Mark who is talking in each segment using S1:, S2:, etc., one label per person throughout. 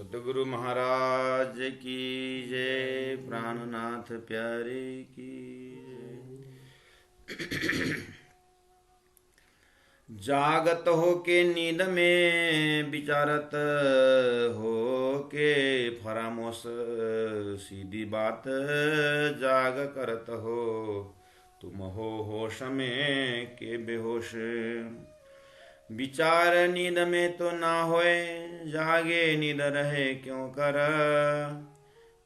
S1: सतगुरु महाराज की जय, प्राणनाथ प्यारे की जय। जागत हो के नींद में, विचारत हो के फरामोश, सीधी बात जाग करत हो, तुम हो होश में के बेहोश। विचार नींद में तो ना होए, जागे नींद रहे क्यों कर।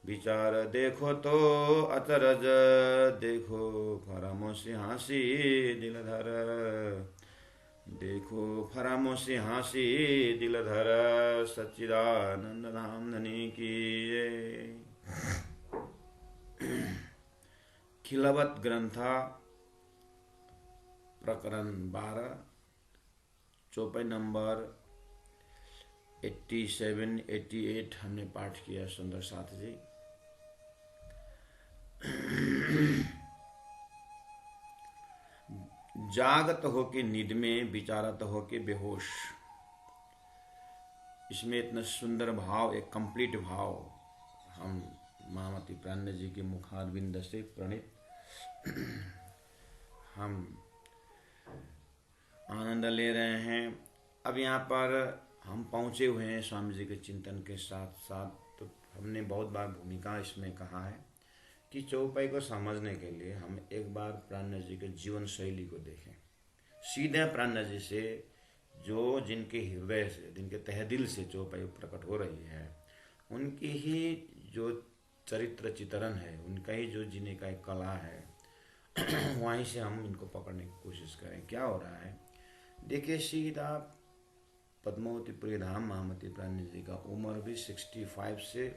S1: विचार देखो तो अचरज, देखो फरामोशी हासी दिल धर। देखो फरामोशी हासी दिल धर, सच्चिदानंद धाम धनी की जय। खिलवत ग्रंथा प्रकरण 12, चौपाई नंबर 87, 88 हमने पाठ किया सुंदर साथ जी। जागत हो के नींद में, विचारत हो के बेहोश। इसमें इतना सुंदर भाव, एक कंप्लीट भाव हम महामती प्राण्य जी के मुखारविंद से प्रणीत हम आनंद ले रहे हैं। अब यहाँ पर हम पहुँचे हुए हैं स्वामी जी के चिंतन के साथ साथ। तो हमने बहुत बार भूमिका इसमें कहा है कि चौपाई को समझने के लिए हम एक बार प्राण्य जी के जीवन शैली को देखें, सीधे प्राण्य जी से जो जिनके हृदय से, जिनके तहदिल से चौपाई प्रकट हो रही है, उनकी ही जो चरित्र चित्रण है, उनका ही जो जीने का एक कला है, वहीं से हम इनको पकड़ने की कोशिश करें। क्या हो रहा है देखिए, सीधा पद्मावतीपुरी धाम महामती प्राण्य जी का उम्र भी 65 से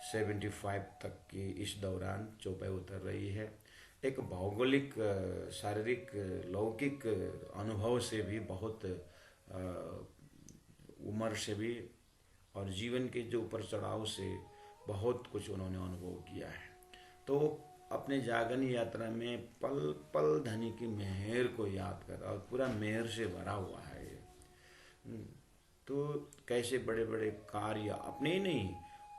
S1: 75 तक की इस दौरान चौपाई उतर रही है। एक भौगोलिक, शारीरिक, लौकिक अनुभव से भी बहुत, उम्र से भी और जीवन के जो उपर चढ़ाव से बहुत कुछ उन्होंने अनुभव किया है। तो अपने जागरण यात्रा में पल पल धनी की मेहर को याद कर, और पूरा मेहर से भरा हुआ है ये। तो कैसे बड़े बड़े कार्य अपने ही नहीं,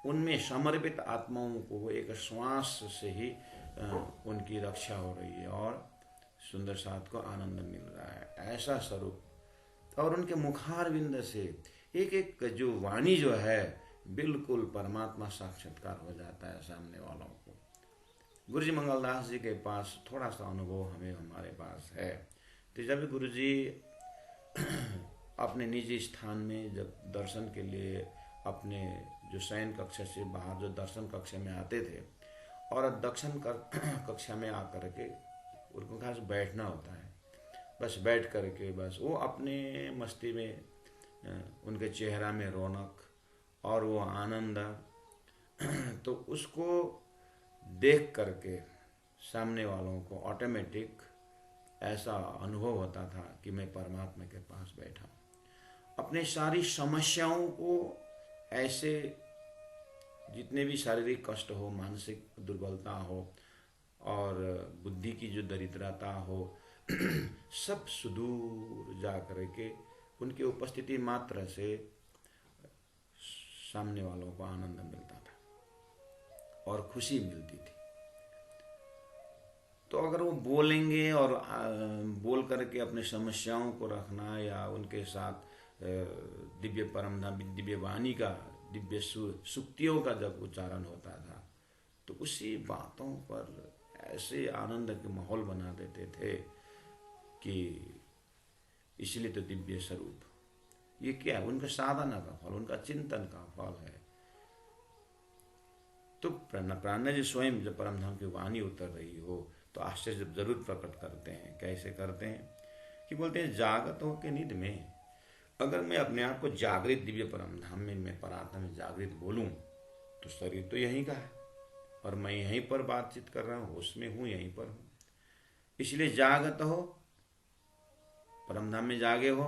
S1: उनमें समर्पित आत्माओं को एक श्वास से ही उनकी रक्षा हो रही है और सुंदर साथ को आनंद मिल रहा है, ऐसा स्वरूप। और उनके मुखारविंद से एक एक जो वाणी जो है, बिल्कुल परमात्मा साक्षात्कार हो जाता है सामने वालों को। गुरु जी मंगलदास जी के पास थोड़ा सा अनुभव हमें हमारे पास है। तो जब गुरु जी अपने निजी स्थान में जब दर्शन के लिए अपने जो शयन कक्षा से बाहर जो दर्शन कक्षा में आते थे, और दर्शन कक्षा में आकर के उनको खास बैठना होता है, बस बैठ करके बस वो अपने मस्ती में, उनके चेहरा में रौनक और वो आनंद, तो उसको देख करके सामने वालों को ऑटोमेटिक ऐसा अनुभव होता था कि मैं परमात्मा के पास बैठा। अपने सारी समस्याओं को ऐसे, जितने भी शारीरिक कष्ट हो, मानसिक दुर्बलता हो और बुद्धि की जो दरिद्रता हो, सब सुदूर जा करके उनकी उपस्थिति मात्र से सामने वालों को आनंद मिलता था और खुशी मिलती थी। तो अगर वो बोलेंगे और बोल करके अपने समस्याओं को रखना, या उनके साथ दिव्य परमधाम, दिव्य वाणी का, दिव्य सुक्तियों का जब उच्चारण होता था, तो उसी बातों पर ऐसे आनंद के माहौल बना देते थे कि इसलिए तो दिव्य स्वरूप। ये क्या है? उनका साधना का फल, उनका चिंतन का फल है। तो प्राण्य जी स्वयं जब परमधाम की वाणी उतर रही हो तो आश्चर्य जरूर प्रकट करते हैं। कैसे करते हैं कि बोलते हैं, जागत हो के नींद में अगर मैं अपने आप को जागृत दिव्य परमधाम में, मैं परात्मा में जागृत बोलूं, तो शरीर तो यहीं का है और मैं यहीं पर बातचीत कर रहा हूँ, उसमें हूँ, यहीं पर हूँ। इसलिए जागत हो, परमधाम में जागे हो,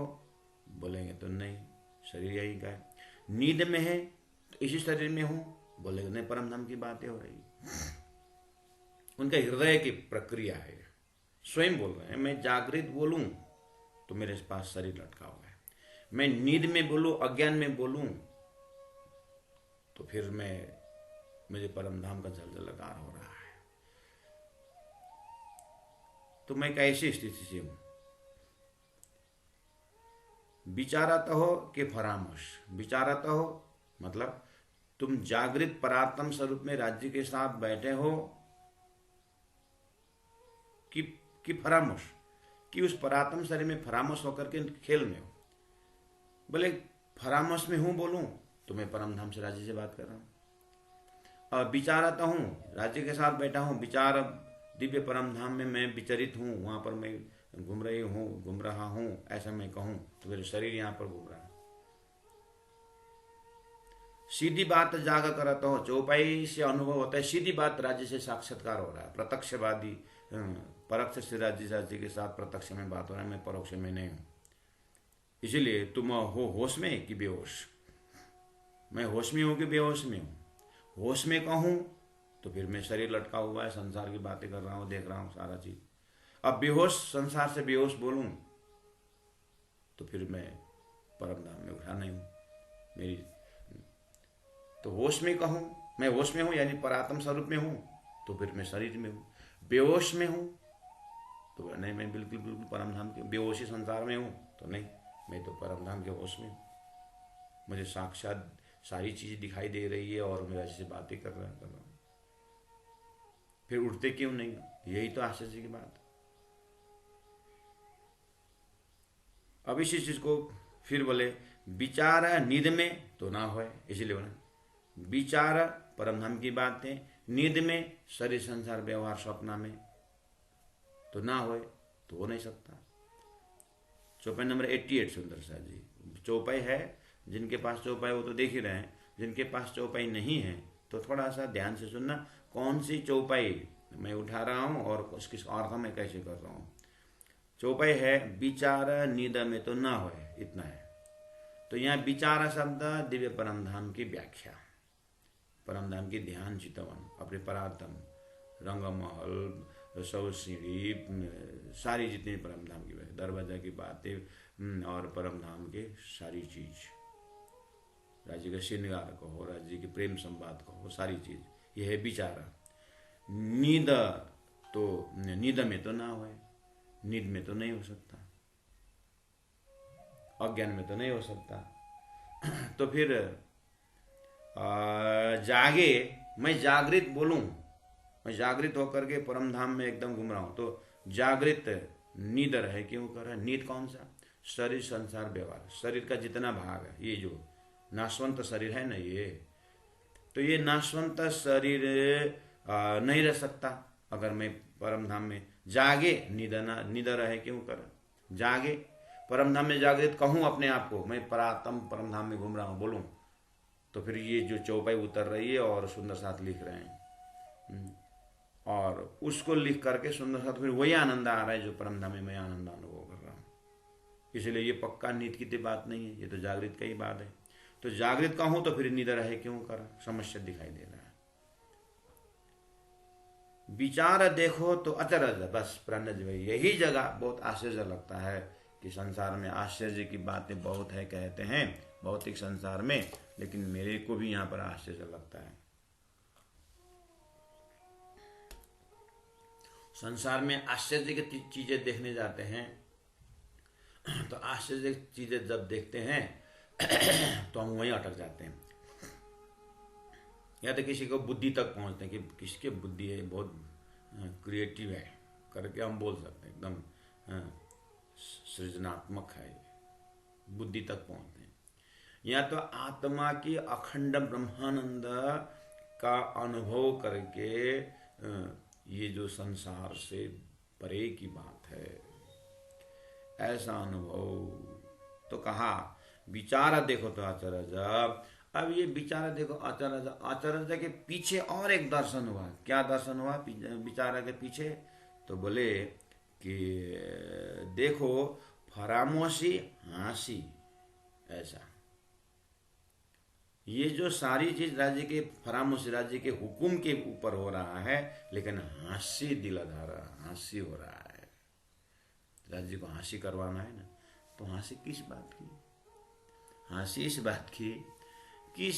S1: बोलेंगे तो नहीं, शरीर यहीं का है। नींद में है तो इसी शरीर में हूँ, बोलेंगे नहीं, परमधाम की बातें हो रही। उनका हृदय की प्रक्रिया है, स्वयं बोल रहे हैं। मैं जागृत बोलूं तो मेरे पास शरीर लटका हुआ है, मैं नींद में बोलूं, अज्ञान में बोलूं तो फिर मुझे परम धाम का जलजलकार हो रहा है। तो मैं कैसी स्थिति से हूं? विचारत हो कि फरामोश? विचारत हो मतलब तुम जागृत परात्म स्वरूप में राज्य के साथ बैठे हो कि फरामोश, कि उस परात्म शरीर में फरामोश होकर के खेल में हो? बोले फरामोश में हूं बोलूं तो मैं परम धाम से राज्य से बात कर रहा हूं, और विचारता हूं, राज्य के साथ बैठा हूं, विचार दिव्य परम धाम में मैं विचरित हूं, वहां पर मैं घूम रहा हूं, ऐसा मैं कहूं तो मेरे शरीर यहां पर घूम रहा है। सीधी बात जागा करता हो, चौपाई से अनुभव होता है, सीधी बात राज्य से साक्षात्कार हो रहा है, प्रत्यक्षवादी परोक्ष से राज्य के साथ प्रत्यक्ष में बात हो रहा है, मैं परोक्ष में नहीं हूं। इसीलिए तुम हो होश में कि बेहोश? मैं होश में हूं कि बेहोश में हूं? होश में कहूं तो फिर मैं शरीर लटका हुआ है, संसार की बातें कर रहा हूं, देख रहा हूं सारा चीज। अब बेहोश, संसार से बेहोश बोलूं तो फिर मैं परम धाम में उठा नहीं हूं मेरी। तो होश में कहूं, मैं होश में हूं यानी परात्म स्वरूप में हूं, तो फिर मैं शरीर में हूं। बेहोश में हूं तो नहीं, मैं बिल्कुल बिल्कुल परम धाम के, बेहोशी संसार में हूं तो नहीं, मैं तो परम धाम के होश में हूं। मुझे साक्षात सारी चीज दिखाई दे रही है और मैं ऐसे बातें कर रहा हूं। फिर उठते क्यों नहीं? यही तो आश्चर्य की बात। अब इसी चीज को फिर बोले विचार नींद में तो ना होए, इसीलिए बोला विचार परम धाम की बात है, नींद में शरीर संसार व्यवहार स्वप्न में तो ना होए, तो हो नहीं सकता। चौपाई नंबर 88 सुंदर सा जी। चौपाई है, जिनके पास चौपाई वो तो देख ही रहे हैं, जिनके पास चौपाई नहीं है तो थोड़ा सा ध्यान से सुनना, कौन सी चौपाई मैं उठा रहा हूं और उसकी अर्थ मैं कैसे कर रहा हूं। चौपाई है विचार नींद में तो ना होए, इतना है। तो यहाँ विचार शब्द दिव्य परम धाम की व्याख्या, परम धाम की ध्यान चितवन, अपने परातम रंगमहल, सौ सीढ़ी, सारी जितनी परम धाम की दरवाजा की बातें और परम धाम के सारी चीज, राज्य का श्रृंगार कहो, राज्य के प्रेम संवाद कहो, सारी चीज यह है विचार। नींद तो नींद में तो ना होए, नींद में तो नहीं हो सकता, अज्ञान में तो नहीं हो सकता। तो फिर जागे, मैं जागृत बोलूं, मैं जागृत होकर के परम धाम में एकदम घूम रहा हूं, तो जागृत नींद रहे क्यों कर रहा है? नींद कौन सा? शरीर संसार व्यवहार, शरीर का जितना भाग है, ये जो नाशवंत शरीर है ना, ये तो ये नाशवंत शरीर नहीं रह सकता अगर मैं परम धाम में जागे, नींद रहे क्यों कर? जागे परम धाम में जागृत कहूं अपने आप को, मैं परात्म परम धाम में घूम रहा हूं बोलूं, तो फिर ये जो चौपाई उतर रही है और सुंदर साथ लिख रहे हैं, और उसको लिख करके सुंदर साथ फिर वही आनंद आ रहा है जो परम धाम में मैं आनंद अनुभव कर रहा हूं। इसलिए ये पक्का नींद की बात नहीं है, ये तो जागृत का ही बात है। तो जागृत कहूं तो फिर नींद रहे क्यों कर? समस्या दिखाई दे रहा है। विचार देखो तो अचरज, बस प्रणज भाई यही जगह बहुत आश्चर्य लगता है कि संसार में आश्चर्य की बातें बहुत है कहते हैं भौतिक संसार में, लेकिन मेरे को भी यहाँ पर आश्चर्य लगता है। संसार में आश्चर्य की चीजें देखने जाते हैं तो आश्चर्य की चीजें जब देखते हैं तो हम वहीं अटक जाते हैं, या तो किसी को बुद्धि तक पहुंचते हैं कि किसकी बुद्धि है बहुत क्रिएटिव है करके हम बोल सकते हैं, एकदम सृजनात्मक है, बुद्धि तक पहुंचते हैं। या तो आत्मा की अखंड ब्रह्मानंद का अनुभव करके ये जो संसार से परे की बात है, ऐसा अनुभव। तो कहा विचार देखो तो आचरज। अब ये विचार देखो आचरज, आचरज के पीछे और एक दर्शन हुआ। क्या दर्शन हुआ विचार के पीछे? तो बोले कि देखो फरामोशी हांसी, ऐसा ये जो सारी चीज राज्य के फरामोशी, राज्य के हुकुम के ऊपर हो रहा है, लेकिन हांसी दिलाधारा, हांसी हो रहा है। राज्य को हांसी करवाना है ना, तो हांसी किस बात की? हांसी इस बात की कि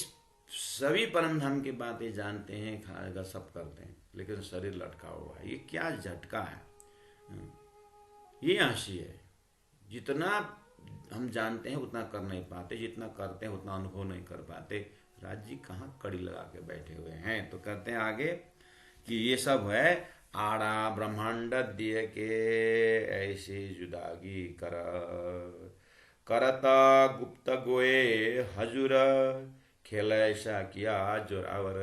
S1: सभी परम धाम की बातें जानते हैं, खाएगा सब करते हैं, लेकिन शरीर लटका हुआ है। ये क्या झटका है? ये हंसी है। जितना हम जानते हैं उतना कर नहीं पाते, जितना करते हैं उतना अनुभव नहीं कर पाते। राज जी कहाँ कड़ी लगा के बैठे हुए हैं। तो कहते हैं आगे कि ये सब है आड़ा ब्रह्मांड दिए के ऐसी जुदागी करता गुप्त गोए हजूर खेल ऐसा किया जोरावर।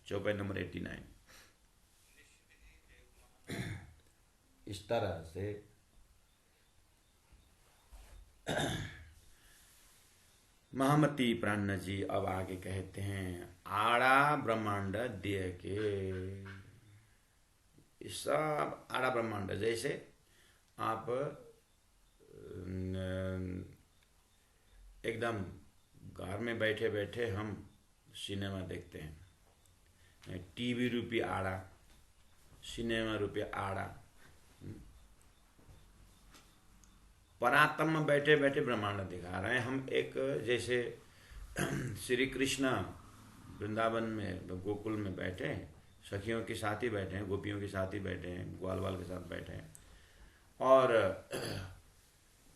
S1: चौपाई नंबर 89। इस तरह से महामती प्राण जी अब आगे कहते हैं आड़ा ब्रह्मांड दिए के सब आड़ा ब्रह्मांड। जैसे आप एकदम घर में बैठे बैठे हम सिनेमा देखते हैं, टीवी रूपी आड़ा, सिनेमा रूपी आड़ा। परात्म में बैठे बैठे ब्रह्मांड दिखा रहे हैं हम। एक जैसे श्री कृष्ण वृंदावन में गोकुल में बैठे हैं, सखियों के साथ ही बैठे हैं, गोपियों के साथ ही बैठे हैं, ग्वाल बाल के साथ बैठे हैं। और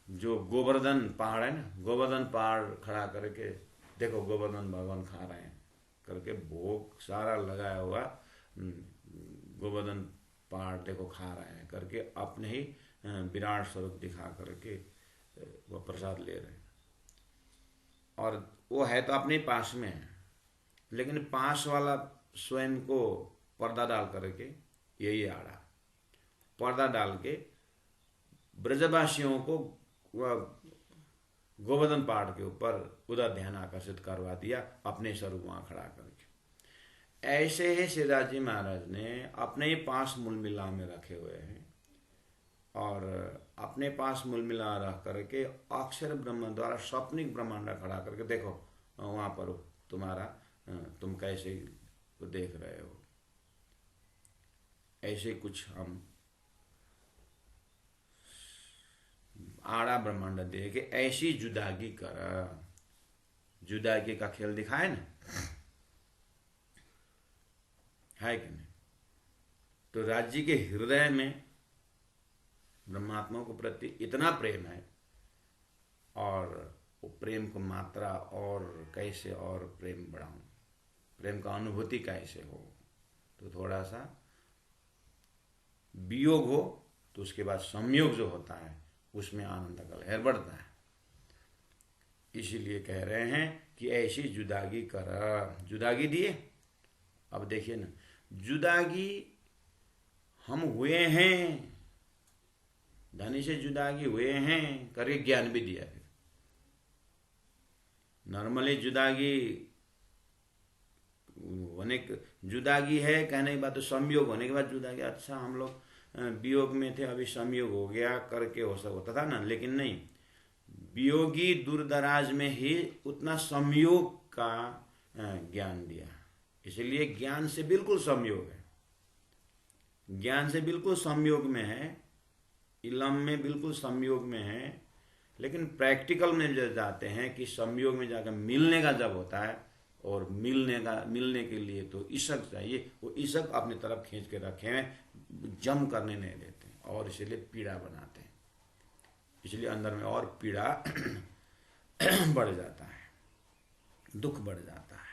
S1: जो गोवर्धन पहाड़ है ना, गोवर्धन पहाड़ खड़ा करके देखो गोवर्धन भगवान खा रहे हैं करके भोग सारा लगाया हुआ गोवर्धन पहाड़ देखो खा रहे हैं करके अपने ही विराट स्वरूप दिखा करके वो प्रसाद ले रहे हैं। और वो है तो अपने पास में है, लेकिन पास वाला स्वयं को पर्दा डाल करके, यही आड़ा पर्दा डाल के ब्रजवासियों को गोवर्धन पहाड़ के ऊपर उधर ध्यान आकर्षित करवा दिया, अपने स्वरूप वहां खड़ा करके। ऐसे ही शिवराज जी महाराज ने अपने ही पास मूल मिला में रखे हुए हैं और अपने पास मूल मिला रख करके अक्षर ब्रह्म द्वारा स्वप्निक ब्रह्मांड खड़ा करके देखो वहां पर तुम्हारा तुम कैसे देख रहे हो। ऐसे कुछ हम आड़ा ब्रह्मांड दे के ऐसी जुदागी कर, जुदागी का खेल दिखाए ना, है कि नहीं? तो राज्य के हृदय में ब्रह्मात्मा को प्रति इतना प्रेम है और वो प्रेम को मात्रा और कैसे और प्रेम बढ़ाऊं, प्रेम का अनुभूति कैसे हो। तो थोड़ा सा वियोग हो तो उसके बाद संयोग जो होता है उसमें आनंद का लहर बढ़ता है। इसीलिए कह रहे हैं कि ऐसी जुदागी कर, जुदागी दिए। अब देखिए ना, जुदागी हम हुए हैं, धनी से जुदागी हुए हैं करके ज्ञान भी दिया। नॉर्मली जुदागी होने, जुदागी है कहने के बाद तो संयोग होने के बाद जुदागी, अच्छा हम लोग वियोग में थे अभी संयोग हो गया करके हो सब होता था ना, लेकिन नहीं, वियोगी दूरदराज में ही उतना संयोग का ज्ञान दिया। इसलिए ज्ञान से बिल्कुल संयोग है, ज्ञान से बिल्कुल संयोग में है, इलम में बिल्कुल संयोग में है। लेकिन प्रैक्टिकल में जब जाते हैं कि संयोग में जाकर मिलने का जब होता है, और मिलने के लिए तो इशक चाहिए, वो इशक अपनी तरफ खींच के रखे हैं, जम करने नहीं देते और इसलिए पीड़ा बनाते हैं। इसलिए अंदर में और पीड़ा बढ़ जाता है, दुख बढ़ जाता है।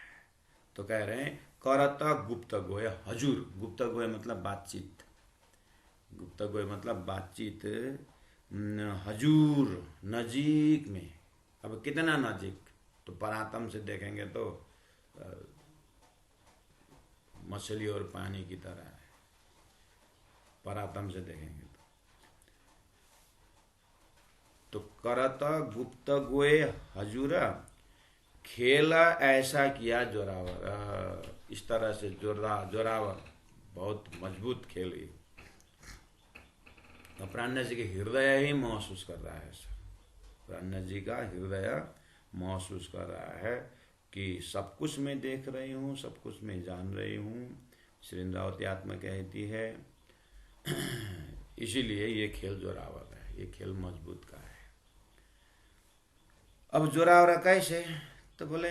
S1: तो कह रहे हैं करता गुप्त गोय हजूर। गुप्त गोय मतलब बातचीत, गुप्त गोय मतलब बातचीत हजूर, नजीक में। अब कितना नजीक, तो परातम से देखेंगे तो मछली और पानी की तरह है, परातम से देखेंगे तो करत गुप्त गोए हजूरा खेला ऐसा किया जोरावर। इस तरह से जोरावर बहुत मजबूत खेल है। तो प्राण जी के हृदय ही महसूस कर रहा है, प्राण जी का हृदय महसूस कर रहा है कि सब कुछ मैं देख रही हूँ, सब कुछ मैं जान रही हूँ। श्री इंद्रावती आत्मा कहती है इसीलिए ये खेल जोरावर है, ये खेल मजबूत का है। अब जोरावर कैसे, तो बोले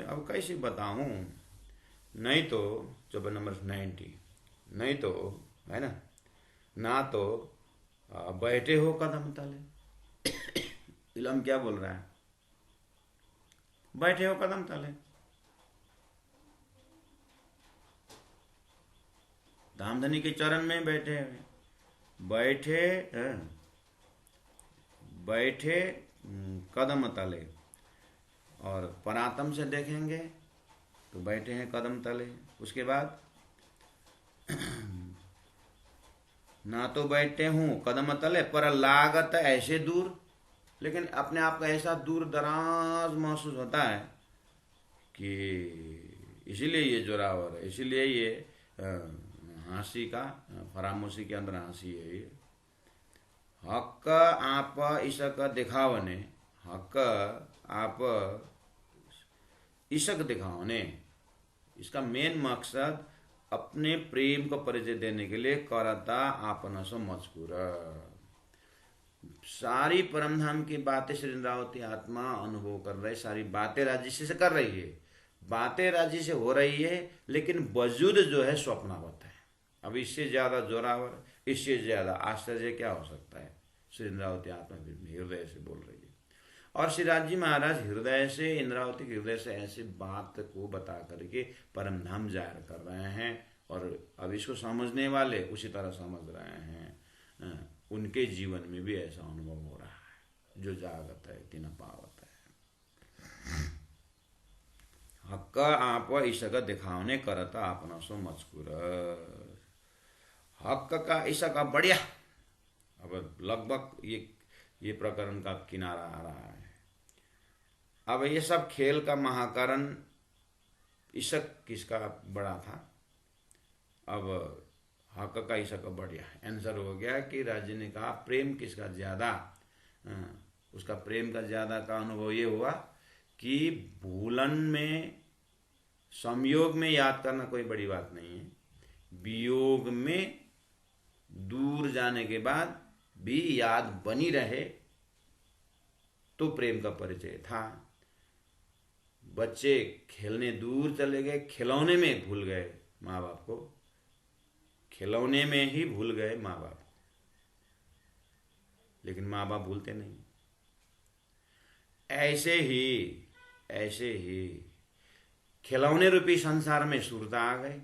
S1: अब कैसे बताऊं, नहीं तो चौबन नंबर 90, नहीं तो है ना तो बैठे हो कदम तले। इलम क्या बोल रहा है, बैठे हो कदम तले, धामधनी के चरण में बैठे हुए, बैठे बैठे कदम तले, और परातम से देखेंगे तो बैठे हैं कदम तले। उसके बाद ना तो बैठे हूँ कदम तले पर लागत ऐसे दूर, लेकिन अपने आप को ऐसा दूर दराज महसूस होता है कि इसीलिए ये जोरावर है, इसीलिए ये हंसी का फरामोशी के अंदर हंसी है ये। हक आप इशक दिखावने, हक आप इशक दिखावने, इसका मेन मकसद अपने प्रेम को परिचय देने के लिए करता आपन सो मजकूर। सारी परमधाम की बातें श्री इंद्रावती आत्मा अनुभव कर रही, सारी बातें राजसी से कर रही है, बातें राजी से हो रही है, लेकिन वजूद जो है स्वप्नावत है। अब इससे ज्यादा जोरावर, इससे ज्यादा आश्चर्य क्या हो सकता है। श्री इंद्रावती आत्मा हृदय से बोल रही है, और श्री राजी महाराज हृदय से, इंद्रावती के हृदय से ऐसी बात को बता करके परमधाम जाहिर कर रहे हैं। और अब इसको समझने वाले उसी तरह समझ रहे हैं, उनके जीवन में भी ऐसा अनुभव हो रहा है, जो जागत है कि न पावत है। हक आप ईशक दिखावने करता अपना सो मजकूर। हक का ईशक बढ़िया। अब लगभग ये प्रकरण का किनारा आ रहा है। अब ये सब खेल का महाकरण ईशक किसका बड़ा था, अब हक का ईशक बढ़िया। आंसर हो गया कि राज्य ने कहा प्रेम किसका ज्यादा, उसका प्रेम का ज्यादा का अनुभव ये हुआ कि भूलन में, संयोग में याद करना कोई बड़ी बात नहीं है, वियोग में दूर जाने के बाद भी याद बनी रहे तो प्रेम का परिचय था। बच्चे खेलने दूर चले गए, खिलौने में भूल गए माँ बाप को, खिलौने में ही भूल गए माँ बाप, लेकिन माँ बाप भूलते नहीं। ऐसे ही खिलौने रूपी संसार में सुरता आ गई।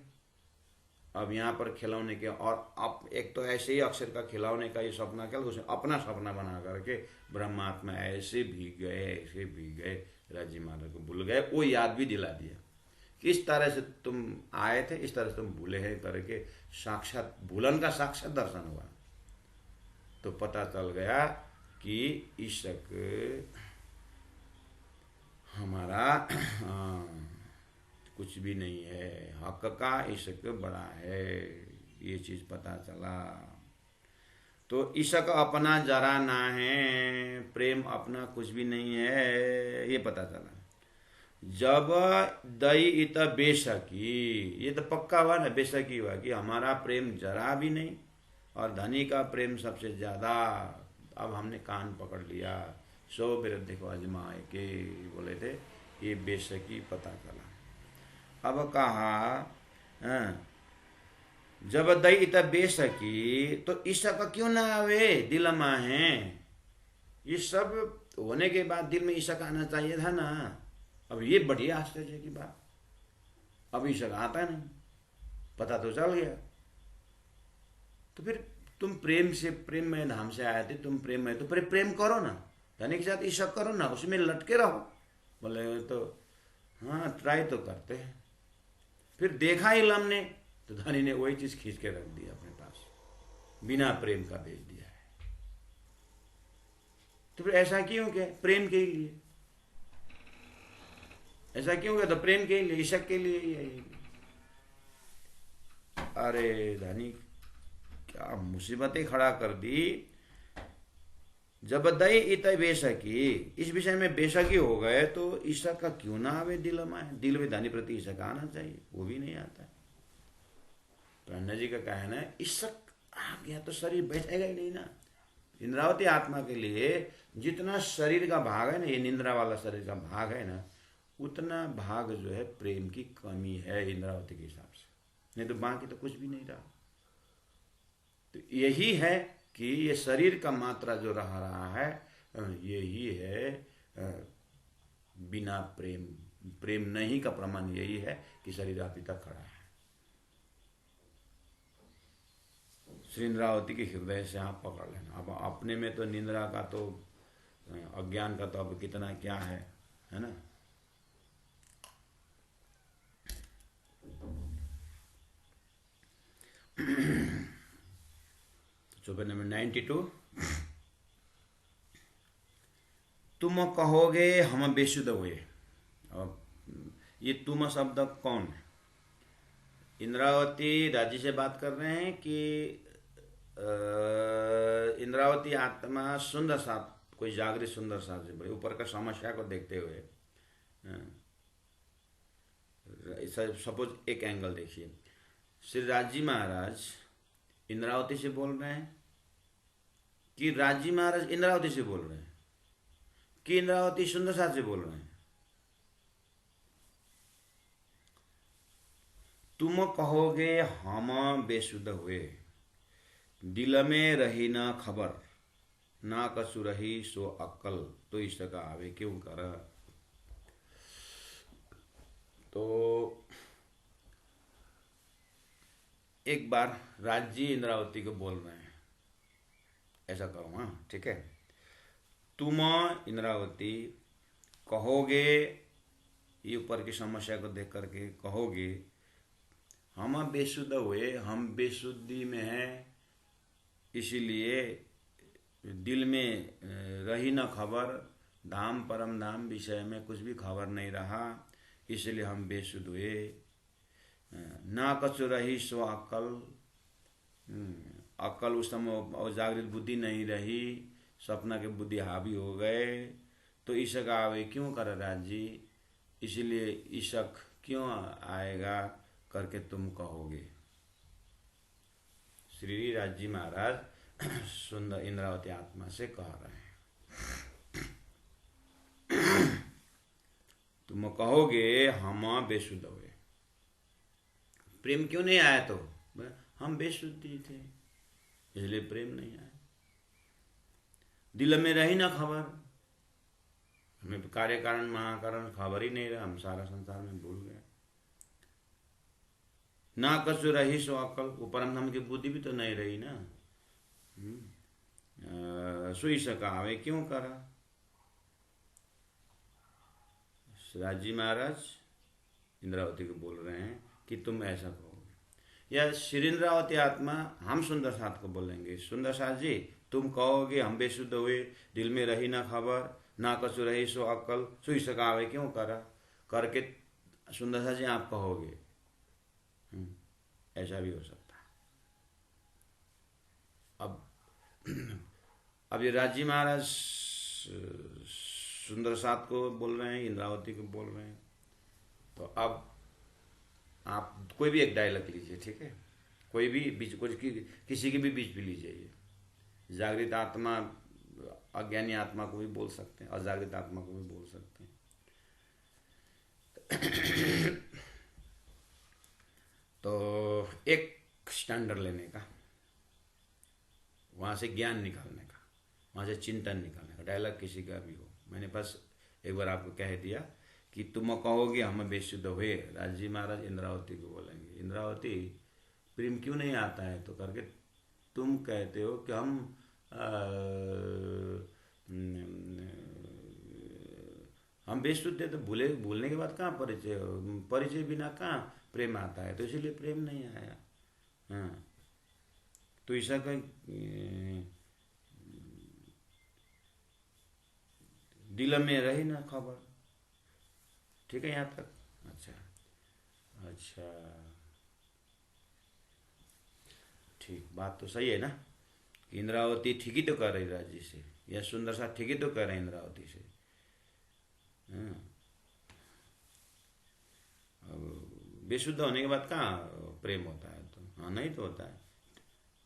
S1: अब यहाँ पर खिलौने के, और अब एक तो ऐसे ही अक्षर का खिलौने का ये सपना क्या, उसने अपना सपना बना करके ब्रह्मात्मा ऐसे भीग गए, राजी महाराज को भूल गए। वो याद भी दिला दिया किस तरह से तुम आए थे, इस तरह से तुम भूले हैं करके, साक्षात भूलन का साक्षात दर्शन हुआ। तो पता चल गया कि ईशक हमारा कुछ भी नहीं है, हक का ईशक बड़ा है, ये चीज पता चला। तो ईशक अपना जरा ना है, प्रेम अपना कुछ भी नहीं है, ये पता चला। जब दई इत बेशकी, ये तो पक्का हुआ ना, बेशकी हुआ कि हमारा प्रेम जरा भी नहीं, और धनी का प्रेम सबसे ज्यादा। अब हमने कान पकड़ लिया, सो विरुद्ध को आजमाए के बोले थे, ये बेशकी पता चला। अब कहा जब दई इत बेशकी, तो ईशक क्यों ना आवे, दिल में है। ये सब होने के बाद दिल में ईशक आना चाहिए था ना। अब ये बड़ी आश्चर्य की बात, अब ईशक आता नहीं, पता तो चल गया। तो फिर तुम प्रेम से, प्रेम में धाम से आए थे, तुम प्रेम में, तो फिर प्रेम करो ना, धनी के साथ ईशक करो ना, उसमें लटके रहो। बोले तो हाँ ट्राई तो करते हैं। फिर देखा इलम ने, तो धनी ने वही चीज खींच के रख दिया अपने पास, बिना प्रेम का भेज दिया है। तो फिर ऐसा क्यों क्या, प्रेम के लिए ऐसा क्यों गया, तो प्रेम के लिए, ईशक के लिए ही है। अरे धनी क्या मुसीबतें खड़ा कर दी। जब दई इत बेशकी, इस विषय में बेशकी हो गए, तो ईशक का क्यों ना आवे दिल में, दिल में धनी प्रति ईशक आना चाहिए, वो भी नहीं आता। तो अन्ना जी का कहना है ईशक आ गया तो शरीर बैठेगा ही नहीं ना, इंद्रावती आत्मा के लिए जितना शरीर का भाग है ना, ये निंद्रा वाला शरीर का भाग है ना, उतना भाग जो है प्रेम की कमी है इंद्रावती के हिसाब से, नहीं तो बाकी तो कुछ भी नहीं रहा। तो यही है कि ये शरीर का मात्रा जो रहा है, यही है बिना प्रेम, प्रेम नहीं का प्रमाण यही है कि शरीर अभी तक खड़ा है। श्री इंद्रावती के हृदय से आप पकड़ लेना। अब अपने में तो निंद्रा का तो, अज्ञान का तो अब कितना क्या है ना। चौपाई नंबर 92। तुम कहोगे हम बेशुद्ध हुए। अब ये तुम शब्द कौन है? इंद्रावती राज्य से बात कर रहे हैं कि इंद्रावती आत्मा सुंदर साथ, कोई जागृत सुंदर साथ से बड़े ऊपर का समस्या को देखते हुए, सपोज एक एंगल देखिए, श्री राजी महाराज इंद्रावती से बोल रहे हैं कि राजी महाराज इंद्रावती से बोल रहे हैं कि इंद्रावती सुंदर साथ से बोल रहे हैं? तुम कहोगे हम बेशुद्ध हुए, दिल में रही न खबर, ना कछु रही सो अक्ल, तो इस का आवे क्यों कर। तो एक बार राजी इंद्रावती को बोल रहे हैं, ऐसा करो, हाँ ठीक है। तुम इंद्रावती कहोगे, ये ऊपर की समस्या को देख करके कहोगे हम बेशुद्ध हुए, हम बेशुद्धि में हैं, इसीलिए दिल में रही न खबर, धाम परम धाम विषय में कुछ भी खबर नहीं रहा, इसलिए हम बेशुद्ध हुए। ना कछु रही सो अक्ल, अक्ल उस समय और जागृत बुद्धि नहीं रही, सपना के बुद्धि हावी हो गए, तो ईशक आवे क्यों कर राज जी, इसलिए ईशक क्यों आएगा करके तुम कहोगे। श्री राजी महाराज सुंदर इंद्रावती आत्मा से कह रहे हैं, तुम कहोगे हम बेशुद्ध हुए, प्रेम क्यों नहीं आया? तो हम बेशुद्धि थे इसलिए प्रेम नहीं आया। दिल में रही ना खबर, हमें कार्य कारण महाकारण खबर ही नहीं रहा, हम सारा संसार में भूल गए। ना कछु रही सो अकल, वो परम धाम की बुद्धि भी तो नहीं रही ना। सुई सका हवे क्यों करा। राजी महाराज इंद्रावती को बोल रहे हैं कि तुम ऐसा कहोगे, या श्री इंद्रावती आत्मा हम सुंदर साथ को बोलेंगे, सुंदर साथ जी तुम कहोगे हम बेशुद्ध हुए, दिल में रही ना खबर, ना कछु रही सो अक्ल, सुई सका हवे क्यों करा करके सुंदर साथ जी आप कहोगे। ऐसा भी हो सकता है। अब ये राजी महाराज सुंदर साथ को बोल रहे हैं, इंद्रावती को बोल रहे हैं, तो अब आप कोई भी एक डायलॉग लीजिए, ठीक है, कोई भी बीच, किसी के भी बीच भी लीजिए। जागृत आत्मा अज्ञानी आत्मा को भी बोल सकते हैं, अजागृत आत्मा को भी बोल सकते हैं। तो एक स्टैंडर्ड लेने का, वहाँ से ज्ञान निकालने का, वहाँ से चिंतन निकालने का, डायलॉग किसी का भी हो। मैंने बस एक बार आपको कह दिया कि तुम कहोगे हम बेशुद्ध हुए, राजी महाराज इंद्रावती को बोलेंगे, इंद्रावती प्रेम क्यों नहीं आता है, तो करके तुम कहते हो कि हम बेशुद्ध थे, तो भूलने के बाद कहाँ परिचय बिना कहाँ प्रेम आता है, तो इसीलिए प्रेम नहीं आया। हाँ, तो ऐसा का दिल में रही ना खबर, ठीक है यहाँ तक। अच्छा, ठीक, बात तो सही है ना। इंद्रावती ठीक ही तो कर रही राजी से, या सुंदर सा ठीक ही तो कर रहे हैं इंद्रावती से। अब बेशुद्ध होने के बाद कहाँ प्रेम होता है, तो हाँ नहीं तो होता है।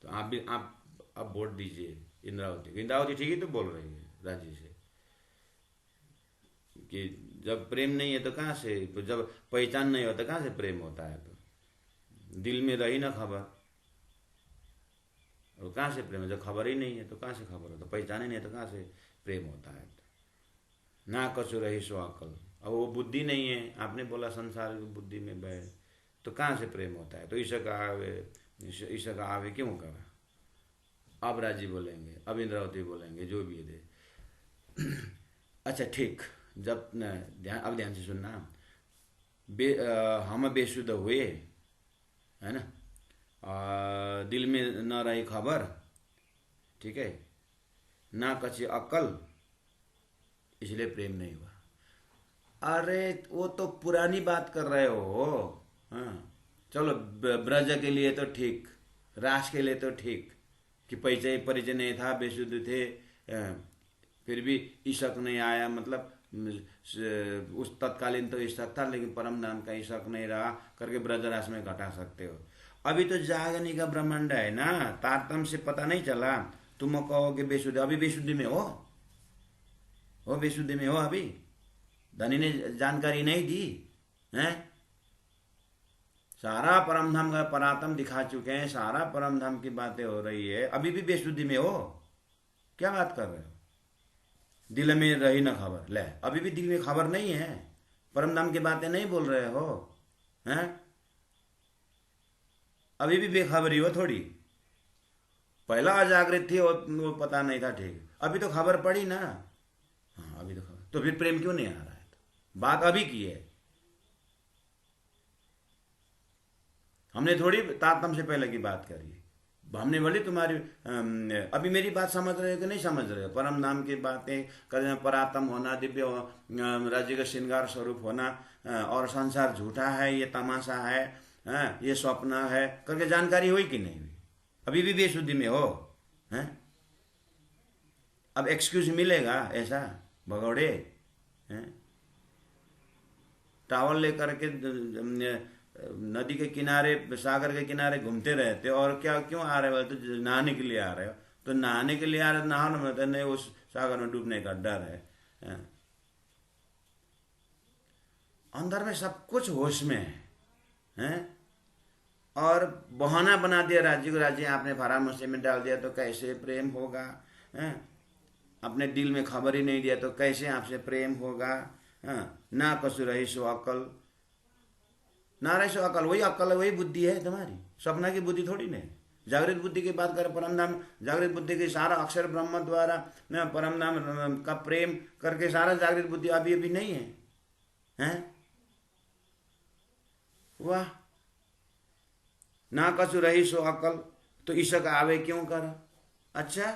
S1: तो आप भी आप वोट दीजिए इंद्रावती ठीक ही तो बोल रही है राजी से कि जब प्रेम नहीं है तो कहाँ से, जब पहचान नहीं होता कहाँ से प्रेम होता है? तो दिल में रही ना खबर, और कहाँ से प्रेम है? जब खबर ही नहीं है तो कहाँ से खबर होता? पहचान ही नहीं है तो कहाँ से प्रेम होता है? ना कछु रही सो अकल, अब वो बुद्धि नहीं है, आपने बोला संसार की बुद्धि में बैठ, तो कहाँ से प्रेम होता है? तो ईशा का आवे क्यों करा? अब राजी बोलेंगे, अब इंद्रावती बोलेंगे, जो भी दे। अच्छा ठीक, जब अब ध्यान से सुनना, हम बेसुध हुए, है ना, दिल में न रही खबर, ठीक है, ना कची अक्ल, इसलिए प्रेम नहीं हुआ। अरे वो तो पुरानी बात कर रहे हो। हाँ चलो, ब्रज के लिए तो ठीक, रास के लिए तो ठीक कि परिचय परिचय नहीं था, बेशुद्ध थे, फिर भी ईशक नहीं आया, मतलब उस तत्कालीन तो ईशक था लेकिन परम धाम का ईशक नहीं रहा करके ब्रजरास में घटा सकते हो। अभी तो जागनी का ब्रह्मांड है ना, तारतम से पता नहीं चला, तुम कहोगे बेशुद्ध, अभी बेशुद्धि में हो बेशुद्धि में हो अभी, धनी ने जानकारी नहीं दी है। सारा परम धाम का परातम दिखा चुके हैं, सारा परम धाम की बातें हो रही है, अभी भी बेशुद्धि में हो, क्या बात कर रहे हो? दिल में रही ना खबर, ले अभी भी दिल में खबर नहीं है, परम धाम की बातें नहीं बोल रहे हो हैं? अभी भी बेखबरी हो थोड़ी, पहला अजागृत थी वो पता नहीं था, ठीक, अभी तो खबर पड़ी ना। हाँ अभी तो खबर, तो फिर प्रेम क्यों नहीं आ रहा है? तो बात अभी की है, हमने थोड़ी तारतम से पहले की बात करी। हमने बोली तुम्हारी अभी मेरी बात समझ रहे हो कि नहीं समझ रहे हो? परम धाम की बातें कर, परातम होना, दिव्य राज्य का श्रृंगार स्वरूप होना, और संसार झूठा है, ये तमाशा है, ये स्वप्न है करके जानकारी हुई कि नहीं हुई? अभी भी बेशुद्धि में हो हैं? अब एक्सक्यूज मिलेगा ऐसा भगौड़े हैं? टावल लेकर के नदी के किनारे, सागर के किनारे घूमते रहते हो, और क्या क्यों आ रहे हो? तो नहाने के लिए आ रहे हो, तो नहाने के लिए आ रहे हो, नहाने में तो नहीं, उस सागर में डूबने का डर है। अंदर में सब कुछ होश में है, और बहाना बना दिया राज्य को, राज्य आपने परामर्श में डाल दिया तो कैसे प्रेम होगा है? अपने दिल में खबर ही नहीं दिया तो कैसे आपसे प्रेम होगा? ना कसु रही सो अकल, ना रही सो अकल, वही अकल है, वही बुद्धि है तुम्हारी, सपना की बुद्धि थोड़ी नहीं। जागृत बुद्धि की बात करें, परम धाम जागृत बुद्धि के सारा अक्षर ब्रह्म द्वारा परम धाम का प्रेम करके सारा जागृत बुद्धि अभी अभी नहीं है, हैं? वाह, ना कसु रही सो अकल, तो ईशक आवे क्यों कर? अच्छा,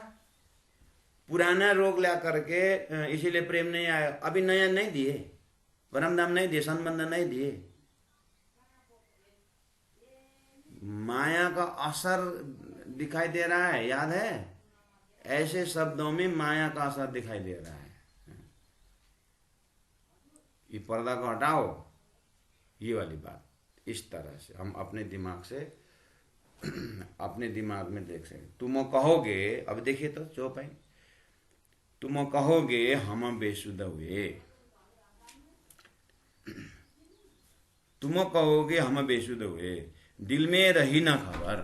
S1: पुराना रोग ला करके इसीलिए प्रेम नहीं आया, अभी नया नहीं दिए, परम धाम नहीं दिए, संबंध नहीं दिए, माया का असर दिखाई दे रहा है, याद है? ऐसे शब्दों में माया का असर दिखाई दे रहा है। ये पर्दा को हटाओ, ये वाली बात, इस तरह से हम अपने दिमाग से अपने दिमाग में देख सकते। तुम कहोगे, अब देखिए तो चौपाई, तुम कहोगे हम बेसुध हुए, तुम कहोगे हम बेसुध हुए, दिल में रही ना खबर,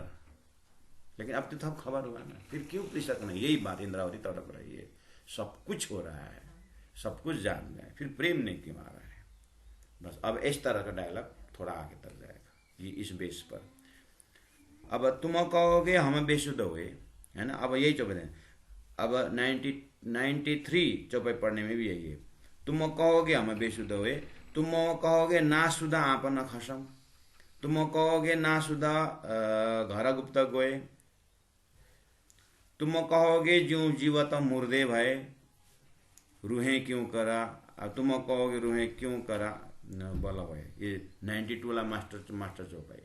S1: लेकिन अब तो सब खबर हुआ ना, फिर क्यों कृषक नहीं? यही बात इंद्रावती तड़प रही है, सब कुछ हो रहा है, सब कुछ जान गए, फिर प्रेम नहीं क्यों आ रहा है? बस अब इस तरह का डायलॉग थोड़ा आगे तक जाएगा, ये इस बेस पर। अब तुम कहोगे हम बेसुध हुए, है ना? अब यही चौपाई, अब 93 चौपाई पढ़ने में भी यही है, तुम कहोगे हम बेसुध हुए, तुम कहोगे ना सुधा आप न खसम, तुम कहोगे ना सुधा घर गुप्त गोए, तुम कहोगे ज्यों जीवत मुर्दे भय, रूहें क्यों करा, तुम कहोगे रूहें क्यों करा बोला हुआ है। ये 92 वाला मास्टर चौपाई।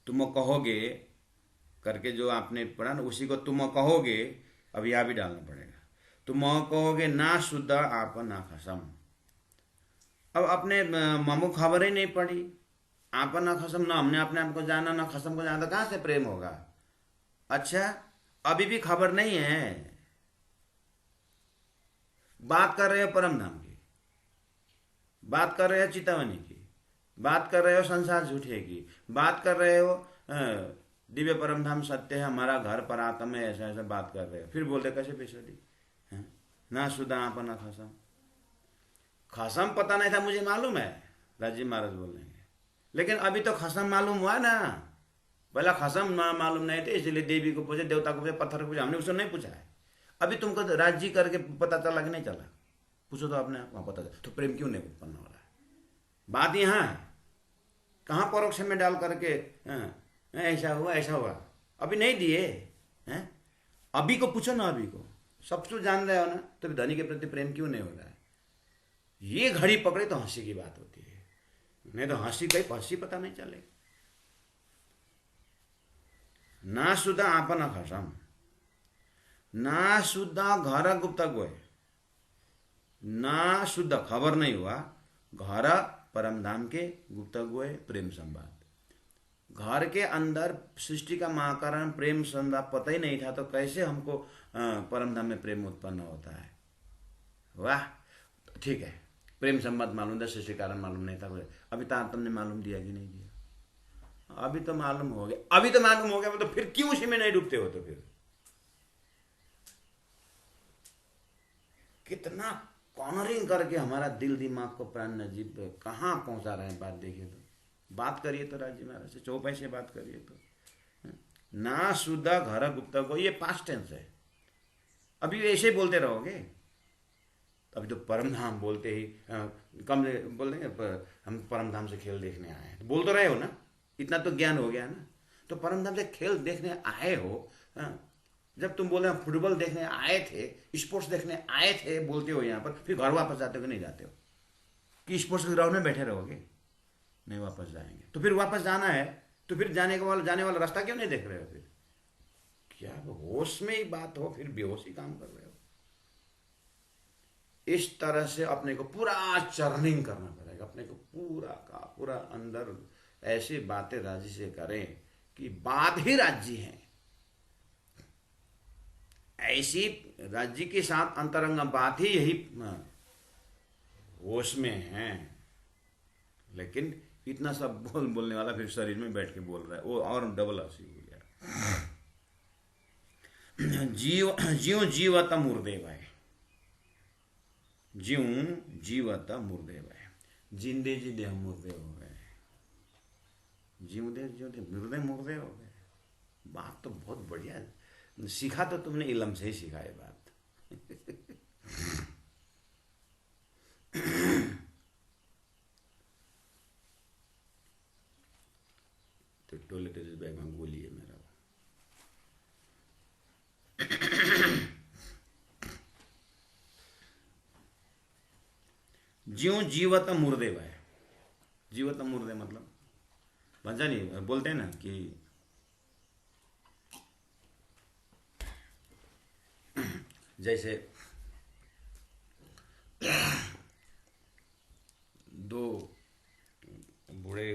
S1: तुम कहोगे करके जो आपने पढ़ा ना, उसी को तुम कहोगे अब यह भी डालना पड़ेगा। तुम कहोगे ना शुद्ध आप ना खसम, अब अपने मामू खबर ही नहीं पड़ी, आपन ना खसम, ना हमने अपने आप को जाना ना खसम को जाना, तो कहाँ से प्रेम होगा? अच्छा, अभी भी खबर नहीं है। बात कर रहे हो परम धाम की, बात कर रहे हो चितवनी की, बात कर रहे हो संसार झूठे की, बात कर रहे हो दिव्य परम धाम सत्य है, हमारा घर पर आत्म है, ऐसा ऐसा बात कर रहे हो, फिर बोलते कैसे बेसुदी हैं? ना सुधा अपना खसम, खसम पता नहीं था मुझे मालूम है, राजी महाराज बोल रहे हैं, लेकिन अभी तो खसम मालूम हुआ ना। पहला खसम मालूम नहीं थे, इसलिए देवी को पूछे, देवता को पूछे, पत्थर को पूछे, हमने उसको नहीं पूछा है। अभी तुमको राज्य करके पता चला कि नहीं चला? पूछो तो अपने आप पता चला। तो प्रेम क्यों नहीं उत्पन्न हो रहा है? बात यहाँ है, कहाँ परोक्ष में डाल करके ऐसा हुआ ऐसा हुआ, अभी नहीं दिए हैं। अभी को पूछो ना, अभी को सब कुछ जान रहे हो ना, तो धनी के प्रति प्रेम क्यों नहीं हो रहा है? ये घड़ी पकड़े तो हंसी की बात होती है, नहीं तो हंसी कहीं हंसी पता नहीं चले। ना सुधा आपन खसम, ना सुधा घर गुप्त गोए, ना शुद्ध खबर नहीं हुआ घर परमधाम के गुप्त गोए प्रेम संवाद। घर के अंदर सृष्टि का महाकारण प्रेम संवाद पता ही नहीं था, तो कैसे हमको परमधाम में प्रेम उत्पन्न होता है? वाह, ठीक है, प्रेम संवाद मालूम था, सृष्टि कारण मालूम नहीं था। अभी तारतम्य ने मालूम दिया कि नहीं दिया? अभी तो मालूम हो गया, अभी तो मालूम हो गया, तो फिर क्यों उसी में नहीं डूबते हो? तो फिर कितना कॉर्नरिंग करके हमारा दिल दिमाग को प्राण नजीब कहाँ पहुंचा रहे हैं। बात देखिए तो, बात करिए तो राज्य महाराज से चौपाई से बात करिए तो, ना सुधा घर गुप्ता को, ये पास्ट टेंस है। अभी ऐसे बोलते रहोगे? अभी तो परमधाम बोलते ही कम बोल देंगे हम परमधाम से खेल देखने आए हैं, तो बोल तो रहे हो ना, इतना तो ज्ञान हो गया ना। तो परमधाम से खेल देखने आए हो, जब तुम बोले हम फुटबॉल देखने आए थे, स्पोर्ट्स देखने आए थे बोलते हो यहाँ पर, फिर घर वापस जाते हो कि नहीं जाते हो? कि स्पोर्ट्स के ग्राउंड में बैठे रहोगे? नहीं, वापस जाएंगे। तो फिर वापस जाना है, तो फिर जाने वाला रास्ता क्यों नहीं देख रहे हो? फिर क्या होश में ही बात हो, फिर बेहोशी काम कर रहे हो? इस तरह से अपने को पूरा चर्निंग करना पड़ेगा, अपने को पूरा का पूरा अंदर ऐसी बातें राज्य से करें कि बात ही राज्य है, ऐसी राज्य के साथ अंतरंग बात ही यही होश में है। लेकिन इतना सब बोलने वाला फिर शरीर में बैठ के बोल रहा है, वो और डबल हंसी हो गया। जीव जीवत मुर्देव है, जीव जीवत मुर्देव है, जिंदे जिंदे हम मुर्दे हो गए, जीव दे जो दे मुर्दे मुर्दे हो गए। बात तो बहुत बढ़िया सीखा, तो तुमने इलम से ही सीखा है बात। तो टोले टेरिस बैग में गोली है मेरा। ज्यों जीवत मुर्दे भाई, जीवत मुर्दे मतलब भंजा नहीं बोलते हैं ना कि जैसे दो बूढ़े,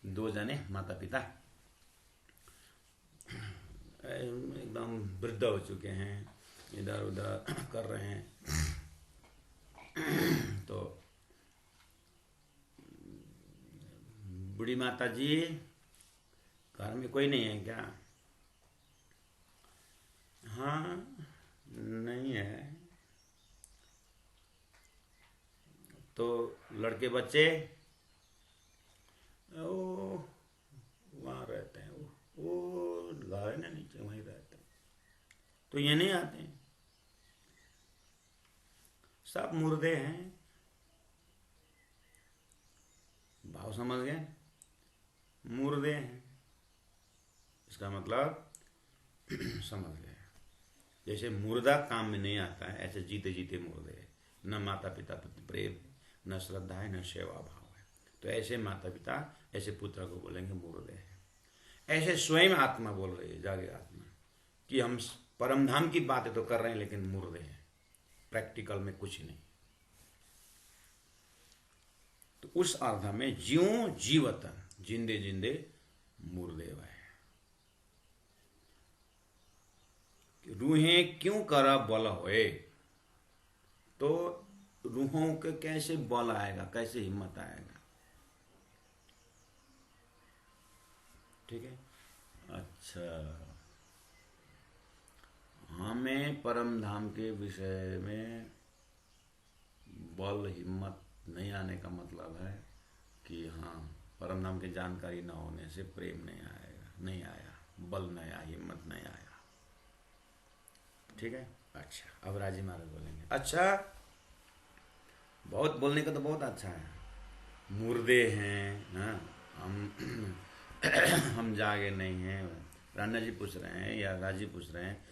S1: दो जने माता पिता एकदम वृद्ध हो चुके हैं, इधर उधर कर रहे हैं, तो बूढ़ी माता जी, घर में कोई नहीं है क्या? हाँ, नहीं है। तो लड़के बच्चे वहाँ रहते हैं, वो घर है ना नीचे, वहीं रहते हैं, तो ये नहीं आते हैं, सब मुर्दे हैं। भाव समझ गए? मुर्दे हैं, इसका मतलब समझ गए। जैसे मुर्दा काम में नहीं आता है, ऐसे जीते जीते मुर्दे हैं। न माता पिता प्रति प्रेम, न श्रद्धा है, न सेवा भाव है। तो ऐसे माता पिता ऐसे पुत्र को बोलेंगे मुर्दे हैं। ऐसे स्वयं आत्मा बोल रही है, जागे आत्मा, कि हम परमधाम की बातें तो कर रहे हैं लेकिन मुर्दे हैं, प्रैक्टिकल में कुछ नहीं। तो उस अर्थ में ज्यों जीवत, जिंदे जिंदे मुर्दे है। रूहें क्यों कर बल होए, तो रूहों के कैसे बल आएगा, कैसे हिम्मत आएगा। ठीक है। अच्छा, हमें परम धाम के विषय में बल हिम्मत नहीं आने का मतलब है कि हाँ, परम धाम की जानकारी न होने से प्रेम नहीं आएगा, नहीं आया, बल नहीं आया, हिम्मत नहीं आया। ठीक है। अच्छा, अब राजी महाराज बोलेंगे। अच्छा, बहुत बोलने का तो बहुत अच्छा है, मुर्दे हैं ना हम हम जागे नहीं हैं। राणा जी पूछ रहे हैं या राजी पूछ रहे हैं,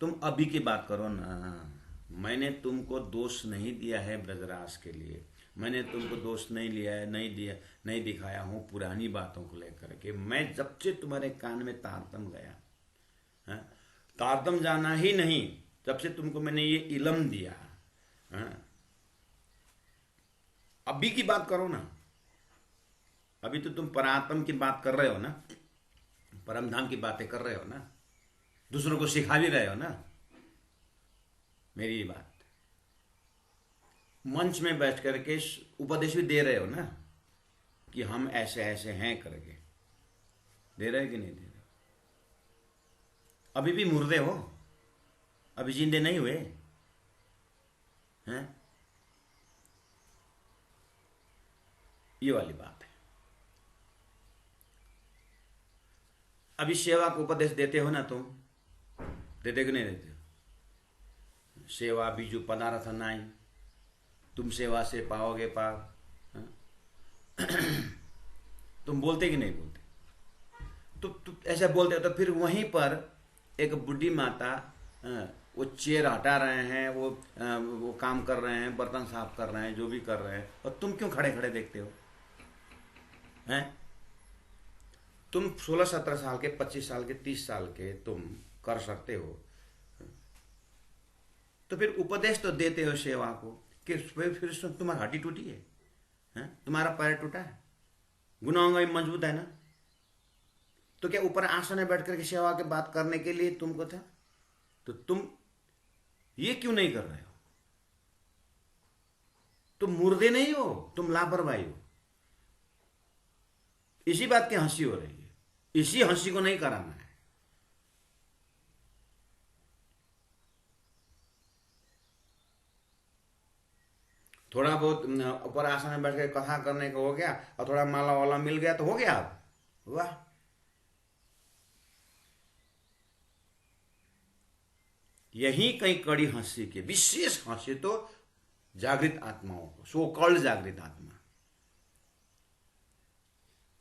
S1: तुम अभी की बात करो ना। मैंने तुमको दोष नहीं दिया है ब्रजराज के लिए, मैंने तुमको दोष नहीं लिया है, नहीं दिया, नहीं दिखाया हूँ पुरानी बातों को लेकर के। मैं जब से तुम्हारे कान में तारतम गया, हाँ, तारतम जाना ही नहीं, जब से तुमको मैंने ये इलम दिया, हाँ, अभी की बात करो ना। अभी तो तुम परात्म की बात कर रहे हो ना, परम धाम की बातें कर रहे हो ना, दूसरों को सिखा भी रहे हो ना। मेरी बात, मंच में बैठ करके उपदेश भी दे रहे हो ना कि हम ऐसे ऐसे हैं करके, दे रहे कि नहीं दे रहे। अभी भी मुर्दे हो, अभी जिंदे नहीं हुए हैं। ये वाली बात है। अभी सेवा को उपदेश देते हो ना तुम, देते कि नहीं देते हो। सेवा बीजू पदार्थ नाई, तुम सेवा से पाओगे पार, हाँ? तुम बोलते कि नहीं बोलते। तो ऐसे बोलते हो तो फिर वहीं पर एक बुढ़ी माता, वो चेयर हटा रहे हैं, वो काम कर रहे हैं, बर्तन साफ कर रहे हैं, जो भी कर रहे हैं, और तुम क्यों खड़े खड़े देखते हो हैं। तुम 16-17 साल के, 25 साल के, 30 साल के तुम कर सकते हो, तो फिर उपदेश तो देते हो सेवा को कि फिर तुम्हारी हड्डी टूटी है, हैं? तुम्हारा पैर टूटा है, गुनाहों मजबूत है ना, तो क्या ऊपर आसन में बैठ करके सेवा की बात करने के लिए तुमको था, तो तुम ये क्यों नहीं कर रहे हो। तुम मुर्दे नहीं हो, तुम लापरवाही हो। इसी बात की हंसी हो रही है, इसी हंसी को नहीं कराना है। थोड़ा बहुत ऊपर आसन में बैठ कर कथा करने को हो गया, और थोड़ा माला वाला मिल गया तो हो गया। अब वाह, यही कई कड़ी हंसी के, विशेष हंसी तो जागृत आत्माओं को, सो कॉल्ड जागृत आत्मा।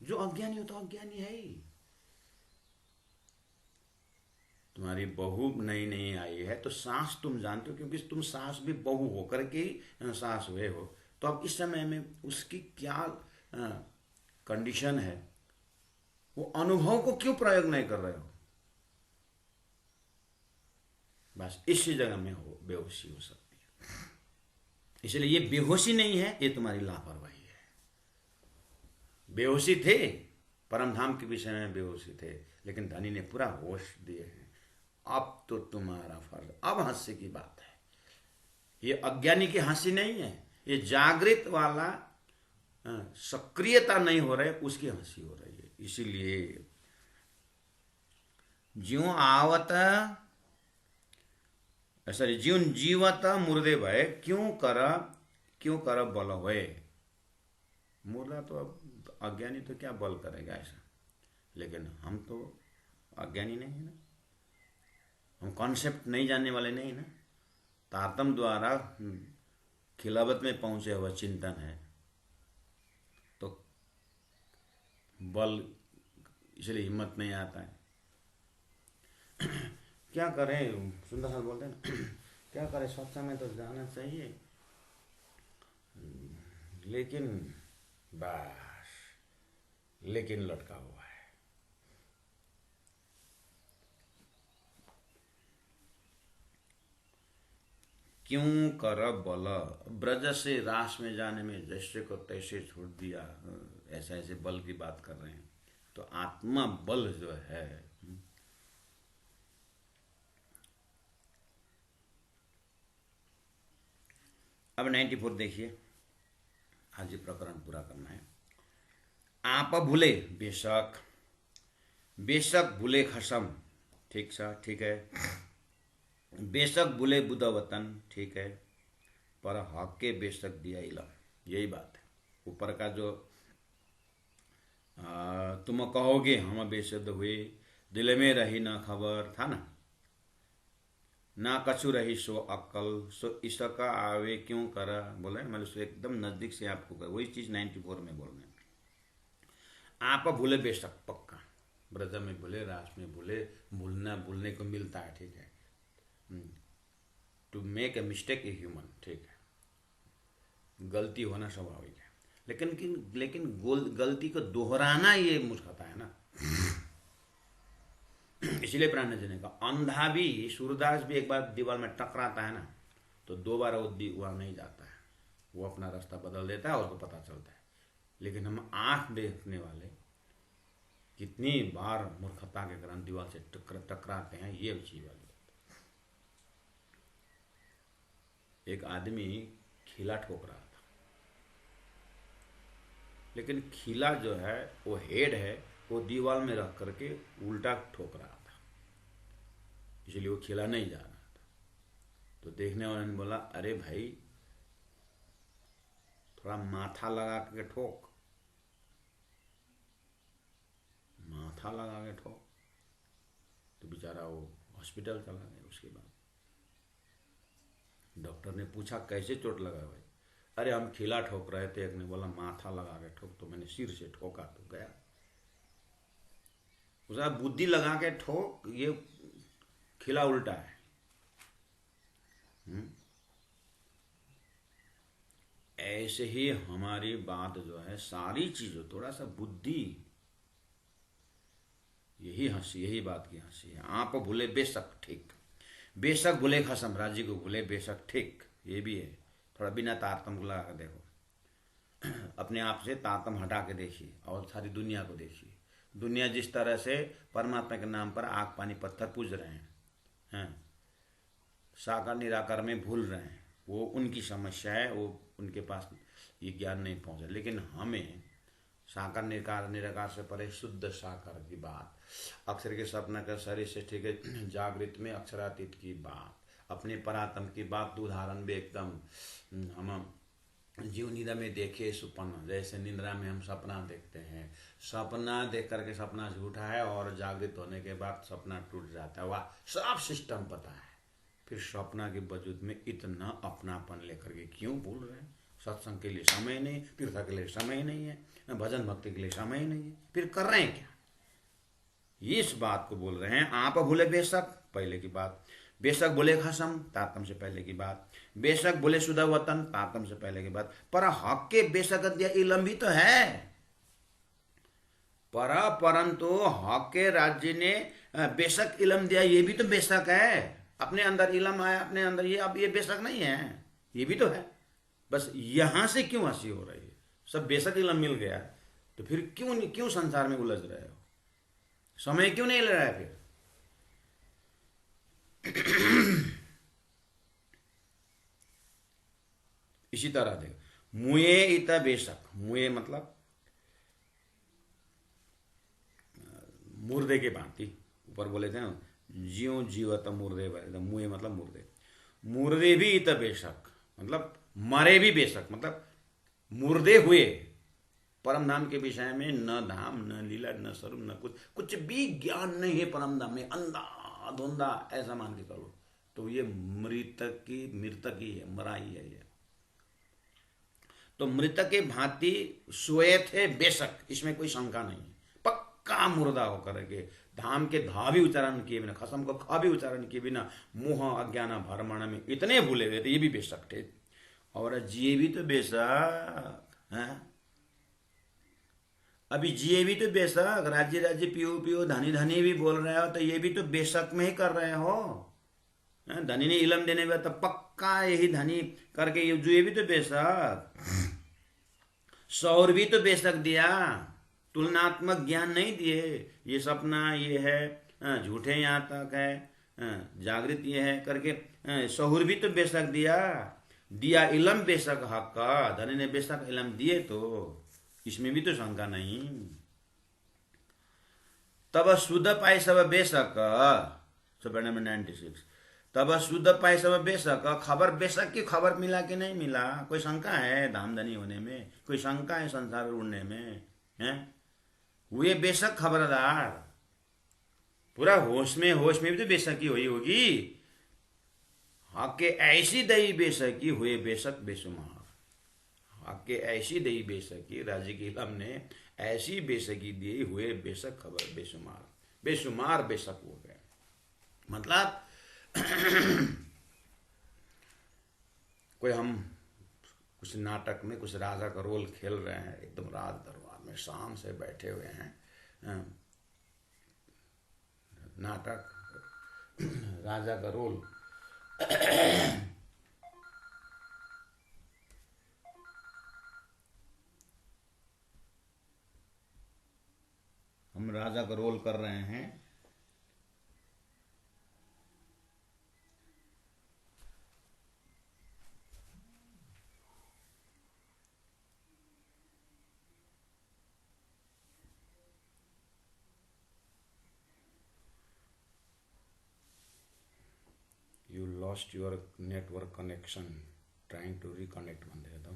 S1: जो अज्ञानी हो तो अज्ञानी है ही। तुम्हारी बहू नई नई आई है तो सास तुम जानते हो, क्योंकि तुम सास भी बहू होकर के सास हुए हो। तो अब इस समय में उसकी क्या कंडीशन है, वो अनुभव को क्यों प्रयोग नहीं कर रहे हो। बस इसी जगह में हो बेहोशी हो सकती है। इसलिए ये बेहोशी नहीं है, ये तुम्हारी लापरवाही है। बेहोशी थे, परम धाम के विषय में बेहोशी थे, लेकिन धनी ने पूरा होश दिए हैं। अब तो तुम्हारा फर्ज, अब हंसी की बात है। ये अज्ञानी की हंसी नहीं है, ये जागृत वाला सक्रियता नहीं हो रही, उसकी हंसी हो रही है। इसीलिए ज्यों आवत, सॉरी, ज्यों जीवत मुर्दे भय, क्यों कर बल होए। मुर्दा तो अब अज्ञानी तो क्या बल करेगा ऐसा, लेकिन हम तो अज्ञानी नहीं है ना, हम कॉन्सेप्ट नहीं जानने वाले नहीं ना। तारतम द्वारा खिलावत में पहुंचे हुआ चिंतन है, तो बल, इसलिए हिम्मत नहीं आता है। क्या करें, सुंदर साहब बोलते हैं ना, क्या करें, सत्संग में तो जाना चाहिए, लेकिन बस लेकिन लटका हुआ है। क्यों कर बल, ब्रज से रास में जाने में जैसे को तैसे छोड़ दिया, ऐसे ऐसे बल की बात कर रहे हैं। तो आत्मा बल जो है, अब 94 देखिए, आज ये प्रकरण पूरा करना है। आप भूले बेशक, बेशक भूले खसम, ठीक सा, ठीक है। बेशक भूले बुध वतन, ठीक है, पर हक के बेशक दिया इलम, यही बात है। ऊपर का जो तुम कहोगे हम बेशुद्ध हुए, दिल में रही ना खबर था ना कछु रही सो अक्ल, सो इसका आवे क्यों करा, बोले मैं उसको एकदम नजदीक से आपको कर, वही चीज 94 में बोल रहे हैं। आप भूले बेशक, पक्का ब्रज में भूले, रास में भूले, भूलना भूलने को मिलता है, ठीक है। To make a mistake a human, ठीक है, गलती होना स्वाभाविक है, लेकिन गलती को दोहराना ये मूर्खता है ना। इसलिए प्राण ने कहा, अंधा भी, सूरदास भी एक बार दीवार में टकराता है ना तो दोबारा वो दीवार नहीं जाता है, वो अपना रास्ता बदल देता है और उसको पता चलता है। लेकिन हम आंख देखने वाले कितनी बार मूर्खता के कारण दीवार से टकराते हैं, ये चीज वाली बात। एक आदमी खिला ठोक रहा था, लेकिन खिला जो है वो हेड है, वो दीवार में रख करके उल्टा ठोक रहा था, इसलिए वो खिला नहीं जा रहा था। तो देखने वाले ने बोला, अरे भाई थोड़ा माथा लगा के ठोक, माथा लगा के ठोक। तो बेचारा वो हॉस्पिटल चला गया। उसके बाद डॉक्टर ने पूछा कैसे चोट लगा भाई, अरे हम खिला ठोक रहे थे। एक ने बोला माथा लगा के ठोक, तो मैंने सिर से ठोका तो गया। उसका बुद्धि लगा के ठोक, ये खिला उल्टा है। ऐसे ही हमारी बात जो है, सारी चीजों थोड़ा सा बुद्धि, यही हंसी, यही बात की हंसी है। आप भूले बेशक, ठीक, बेशक भूले खसम, राज्य को भूले बेशक, ठीक, ये भी है। थोड़ा बिना तारतम को लगा कर देखो, अपने आप से तारतम हटा के देखिए और सारी दुनिया को देखिए। दुनिया जिस तरह से परमात्मा के नाम पर आग पानी पत्थर पूज रहे हैं, साकार निराकार में भूल रहे हैं, वो उनकी समस्या है, वो उनके पास ये ज्ञान नहीं पहुंचा। लेकिन हमें साकार निराकार से परे शुद्ध साकार की बात, अक्षर के सपना का शरीर से, ठीक है, जागृत में अक्षरातीत की बात, अपने परात्म की बात, उदाहरण भी एकदम हम जीव निद्रा में देखे सुपना, जैसे निद्रा में हम सपना देखते हैं, सपना देख करके सपना झूठा है और जागृत होने के बाद सपना टूट जाता है। वाह, सब सिस्टम पता है, फिर सपना के वजूद में इतना अपनापन लेकर के क्यों भूल रहे हैं? सत्संग के लिए समय नहीं, तीर्थ के लिए समय नहीं है, भजन भक्ति के लिए समय नहीं है, फिर कर रहे हैं क्या? इस बात को बोल रहे हैं। आप भूले बेशक, पहले की बात, बेशक बोले खसम, तारतम से पहले की बात, बेशक बोले सुधा वतन, तारतम से पहले की बात, पर हक के बेशक दिया इलम भी तो है। परंतु हक के राज्य ने बेशक इलम दिया, ये भी तो बेशक है। अपने अंदर इलम आया, अपने अंदर ये, अब ये बेशक नहीं है, ये भी तो है। बस यहां से क्यों हंसी हो रही है? सब बेशक इलम मिल गया तो फिर क्यों संसार में उलझ रहे हो? समय क्यों नहीं ले रहा है फिर? इसी तरह देख, मुए इत बेशक, मुए मतलब मुर्दे के भांति, ऊपर बोले थे ना, ज्यों जीवत मुर्दे, मुए मतलब मुर्दे, मुर्दे भी इत बेशक मतलब मरे भी बेशक, मतलब मुर्दे हुए। परम धाम के विषय में न धाम, न लीला, न स्वरूप, न कुछ भी ज्ञान नहीं है परम धाम में, अंधा धुंधा ऐसा मान के चलो, तो ये मृतक ही है, मरा ही है ये। तो मृतक के भांति सोए थे बेशक, इसमें कोई शंका नहीं, पक्का मुर्दा होकर के, धाम के धा भी उच्चारण किए बिना, खसम को खा भी उच्चारण किए बिना, मोह अज्ञान भरमण में इतने भूले हुए थे, ये भी बेशक थे। और जिए भी तो बेशक है, अभी जिए भी तो बेशक, राज्य राज्य पियो पियो, धनी धनी भी बोल रहे हो, तो ये भी तो बेशक में ही कर रहे हो। धनी ने इलम देने में तो पक्का यही धनी करके ये जुए भी तो बेशक, सौर भी तो बेशक दिया, तुलनात्मक ज्ञान नहीं दिए। ये सपना ये है, झूठे यहाँ तक है, जागृत ये है करके, सहुर भी तो बेशक दिया। दिया इलम बेशक हक का, धनी ने बेशक इलम दिए तो इसमें भी तो शंका नहीं। तब शुद्ध पाए सब बेशक, सब नंबर 96, तब शुद्ध पाए सब बेशक, खबर बेशक की खबर मिला कि नहीं मिला, कोई शंका है धामधनी होने में, कोई शंका है संसार उड़ने में, हैं? हुए बेशक खबरदार, पूरा होश में भी तो बेशक ही हुई होगी। हक ऐसी दई बेशकी हुए बेशक बेशुमार, हक ऐसी दई बेशकी, राजे की इलम ने ऐसी बेशकी दी, हुए बेशक खबर बेशुमार, बेशुमार बेशक हो गए। मतलब कोई हम कुछ नाटक में कुछ राजा का रोल खेल रहे हैं, एकदम राज दरबार में शान से बैठे हुए हैं, नाटक राजा का रोल, हम राजा का रोल कर रहे हैं, you lost your network connection, trying to reconnect, बंद है तो